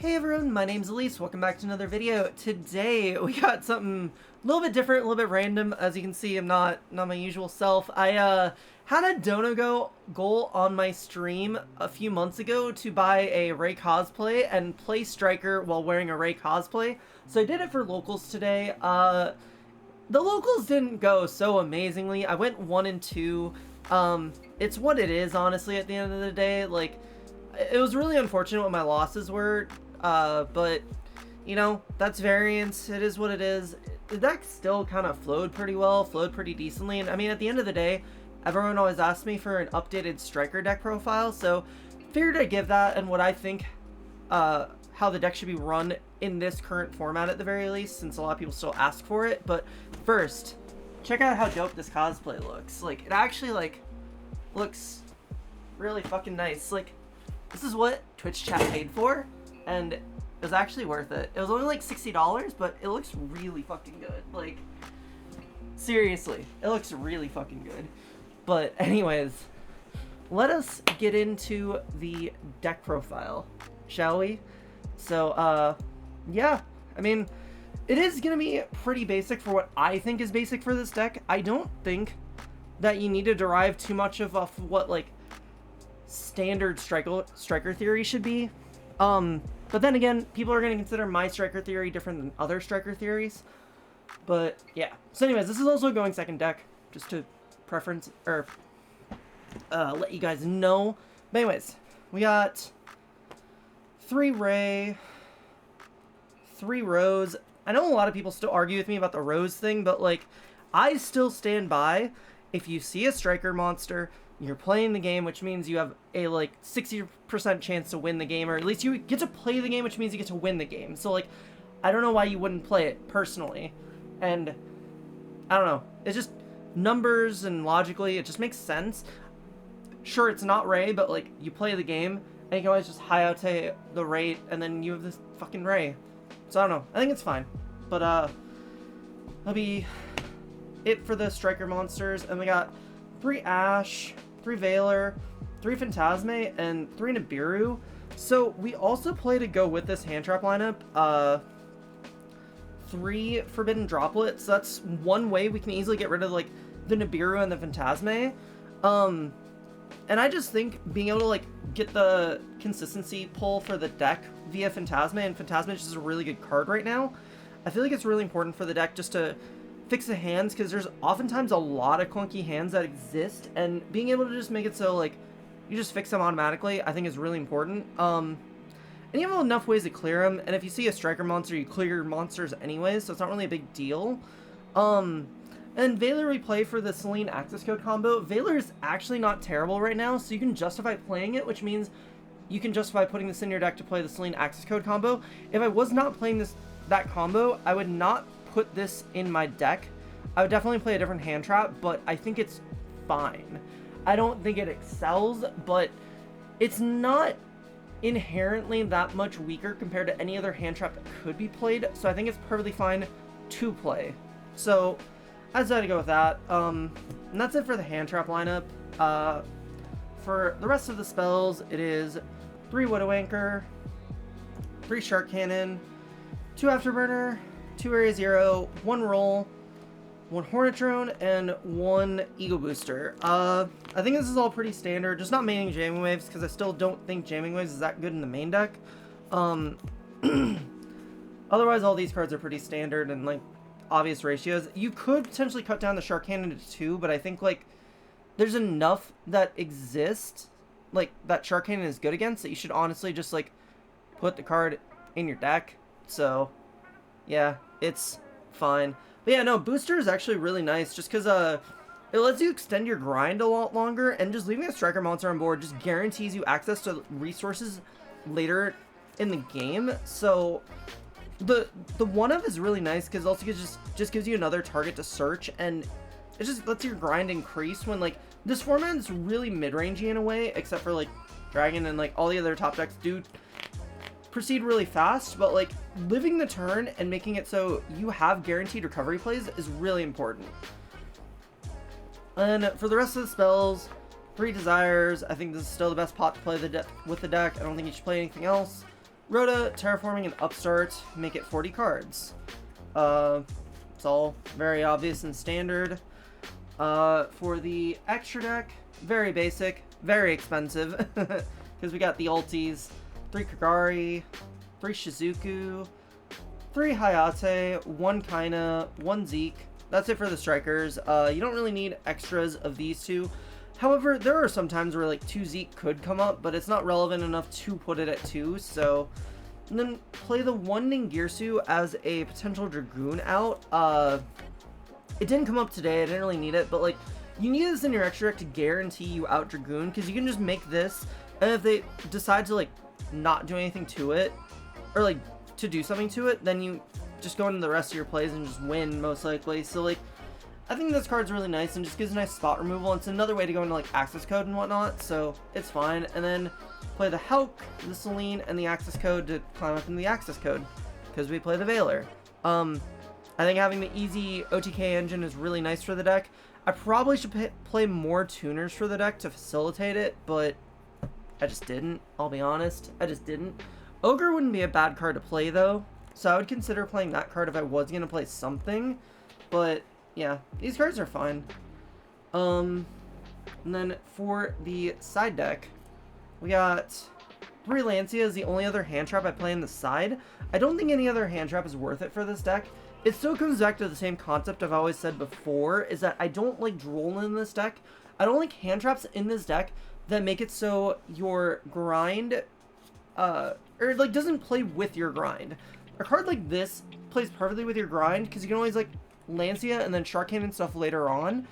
Hey everyone, my name's Elise. Welcome back to another video. Today we got something a little bit different, a little bit random. As you can see, I'm not my usual self. I had a dono goal on my stream a few months ago to buy a Raye cosplay and play Striker while wearing a Raye cosplay. So I did it for locals today. The locals didn't go so amazingly. I went 1 and 2. It's what it is, honestly, at the end of the day. Like, it was really unfortunate what my losses were. But, you know, that's variance. It is what it is. The deck still kind of flowed pretty well, flowed pretty decently. And I mean, at the end of the day, everyone always asks me for an updated Striker deck profile. So, figured I'd give that and what I think, how the deck should be run in this current format at the very least, since a lot of people still ask for it. But first, check out how dope this cosplay looks. Like, it actually, like, looks really fucking nice. Like, this is what Twitch chat paid for. And it was actually worth it. It was only like $60, but it looks really fucking good. Like, seriously, it looks really fucking good. But anyways, let us get into the deck profile, shall we? So, yeah, I mean, it is going to be pretty basic for what I think is basic for this deck. I don't think that you need to derive too much off what, like, standard striker theory should be. But then again, people are going to consider my Striker theory different than other Striker theories. But, yeah. So anyways, this is also going second deck, just to preference, or, let you guys know. But anyways, we got 3 Raye, 3 Rose. I know a lot of people still argue with me about the Rose thing, but, like, I still stand by, if you see a Striker monster, you're playing the game, which means you have a, like, 60% chance to win the game, or at least you get to play the game, which means you get to win the game. So, like, I don't know why you wouldn't play it, personally. And, I don't know. It's just numbers and logically, it just makes sense. Sure, it's not Raye, but, like, you play the game, and you can always just Hayate the Raye, and then you have this fucking Raye. So, I don't know. I think it's fine. But, that'll be it for the Striker monsters. And we got 3 Ash, 3 Veiler, 3 Phantasme, and 3 Nibiru. So we also play to go with this hand trap lineup, 3 Forbidden Droplets. That's one way we can easily get rid of, like, the Nibiru and the Phantasme. And I just think being able to, like, get the consistency pull for the deck via Phantasme, and Phantasme is just a really good card right now. I feel like it's really important for the deck just to fix the hands, because there's oftentimes a lot of clunky hands that exist, and being able to just make it so, like, you just fix them automatically, I think is really important. And you have enough ways to clear them, and if you see a Striker monster, you clear your monsters anyways, so it's not really a big deal. And Veiler we play for the Selene Access Code combo. Veiler is actually not terrible right now, so you can justify playing it, which means you can justify putting this in your deck to play the Selene Access Code combo. If I was not playing that combo, I would not put this in my deck. I would definitely play a different hand trap, but I think it's fine. I don't think it excels, but it's not inherently that much weaker compared to any other hand trap that could be played, so I think it's perfectly fine to play. So I decided to go with that. And that's it for the hand trap lineup. For the rest of the spells, it is 3 Widow Anchor, 3 Shark Cannon, 2 Afterburner, 2 Area 0, 1 Roll, 1 Hornet Drone, and 1 Ego Booster. I think this is all pretty standard, just not maining Jamming Waves, because I still don't think Jamming Waves is that good in the main deck. Otherwise, all these cards are pretty standard and, like, obvious ratios. You could potentially cut down the Shark Cannon to 2, but I think, like, there's enough that exist, like, that Shark Cannon is good against, that you should honestly just, like, put the card in your deck. So yeah, it's fine. But yeah, no, Booster is actually really nice, just because it lets you extend your grind a lot longer, and just leaving a Striker monster on board just guarantees you access to resources later in the game. So the 1-of is really nice, because also just gives you another target to search, and it just lets your grind increase when, like, this format is really mid-rangey in a way, except for, like, Dragon and, like, all the other top decks do proceed really fast, but, like, living the turn and making it so you have guaranteed recovery plays is really important. And for the rest of the spells, 3 Desires. I think this is still the best pot to play with the deck. I don't think you should play anything else. Rhoda, Terraforming, and Upstart make it 40 cards. It's all very obvious and standard. For the extra deck, very basic, very expensive, because we got the ulties, 3 Kagari, 3 Shizuku, 3 Hayate, 1 Kaina, 1 Zeke. That's it for the strikers. You don't really need extras of these two. However, there are some times where like 2 Zeke could come up, but it's not relevant enough to put it at 2, so... And then play the 1 Ningirsu as a potential Dragoon out. It didn't come up today, I didn't really need it, but like, you need this in your extra deck to guarantee you out Dragoon, because you can just make this, and if they decide to like, not do anything to it, or like, to do something to it, then you just go into the rest of your plays and just win, most likely. So like, I think this card's really nice and just gives a nice spot removal. It's another way to go into like access code and whatnot, so it's fine. And then play the Hulk, the Celine, and the access code to climb up into the access code, because we play the Veiler. I think having the easy OTK engine is really nice for the deck. I probably should play more tuners for the deck to facilitate it, but I just didn't, I'll be honest. I just didn't. Ogre wouldn't be a bad card to play though, so I would consider playing that card if I was going to play something, but yeah, these cards are fine. And then for the side deck, we got 3 Lancia is the only other hand trap I play on the side. I don't think any other hand trap is worth it for this deck. It still comes back to the same concept I've always said before, is that I don't like Droll in this deck. I don't like hand traps in this deck that make it so your grind, or like doesn't play with your grind. A card like this plays perfectly with your grind, because you can always like Lancia and then Shark Cannon stuff later on.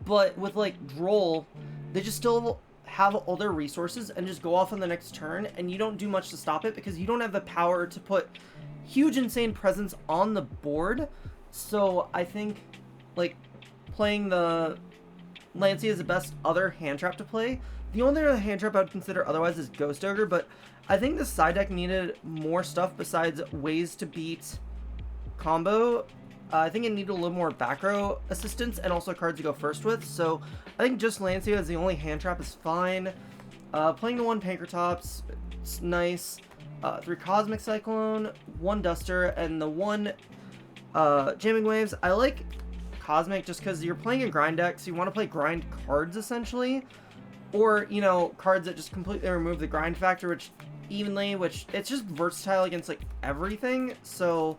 But with like Droll, they just still have all their resources and just go off on the next turn, and you don't do much to stop it because you don't have the power to put huge insane presence on the board. So I think like playing the Lancia is the best other hand trap to play. The only other hand trap I would consider otherwise is Ghost Ogre, but I think the side deck needed more stuff besides ways to beat combo. I think it needed a little more back row assistance and also cards to go first with, so I think just Lancia as the only hand trap is fine. Playing the 1 Pankratops, it's nice. 3 Cosmic Cyclone, 1 Duster, and the 1 Jamming Waves. I like Cosmic just because you're playing a grind deck, so you want to play grind cards essentially, or, you know, cards that just completely remove the grind factor, which it's just versatile against like everything, so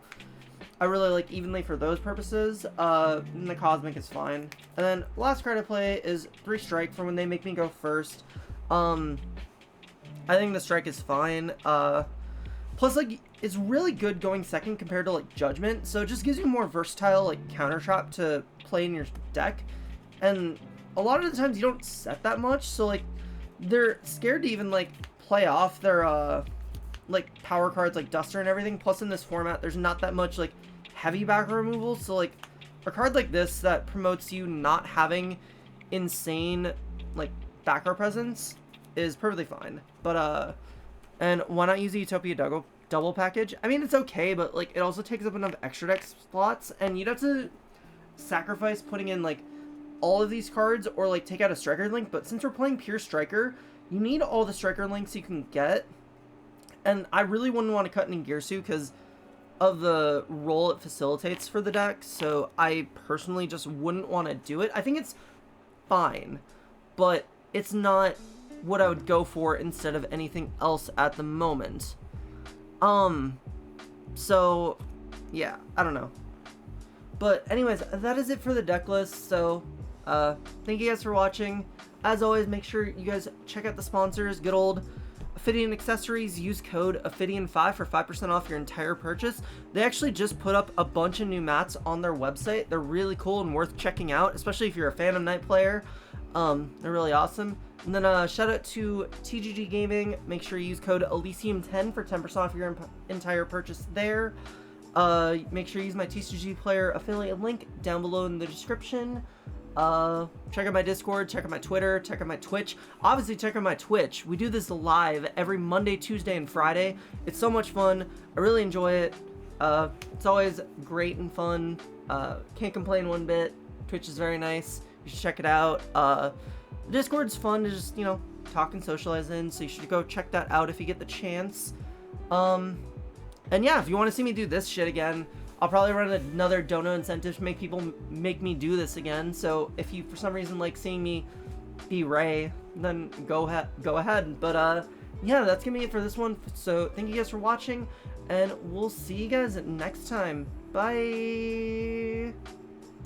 I really like Evenly for those purposes. And the Cosmic is fine. And then last card I play is 3 Strike for when they make me go first. I think the Strike is fine. Plus, like, it's really good going second compared to, like, Judgment. So it just gives you more versatile, like, counter trap to play in your deck. And a lot of the times you don't set that much. So, like, they're scared to even, like, play off their, like, power cards like Duster and everything. Plus, in this format, there's not that much, like, heavy back removal. So, like, a card like this that promotes you not having insane, like, back row presence is perfectly fine. But, and why not use the Utopia double package? I mean, it's okay, but, like, it also takes up enough extra deck slots, and you'd have to sacrifice putting in, like, all of these cards, or, like, take out a Striker link, but since we're playing pure Striker, you need all the Striker links you can get, and I really wouldn't want to cut Ningirsu because of the role it facilitates for the deck, so I personally just wouldn't want to do it. I think it's fine, but it's not what I would go for instead of anything else at the moment. So, yeah, I don't know. But anyways, that is it for the deck list, so, thank you guys for watching. As always, make sure you guys check out the sponsors, good old Ophidian Accessories. Use code Ophidian5 for 5% off your entire purchase. They actually just put up a bunch of new mats on their website. They're really cool and worth checking out, especially if you're a Phantom Knight player. They're really awesome. And then shout out to TGG Gaming. Make sure you use code Elysium10 for 10% off your entire purchase there. Make sure you use my TCG player affiliate link down below in the description. Check out my Discord, check out my Twitter, check out my Twitch. Obviously, check out my Twitch. We do this live every Monday, Tuesday, and Friday. It's so much fun. I really enjoy it. It's always great and fun. Can't complain one bit. Twitch is very nice. You should check it out. Discord's fun to just, you know, Talk and Socialize in, so you should go check that out if you get the chance. And yeah, if you want to see me do this shit again, I'll probably run another dono incentive to make people make me do this again. So if you for some reason like seeing me be Raye, then go ahead. But yeah, that's gonna be it for this one. So thank you guys for watching, and we'll see you guys next time. Bye.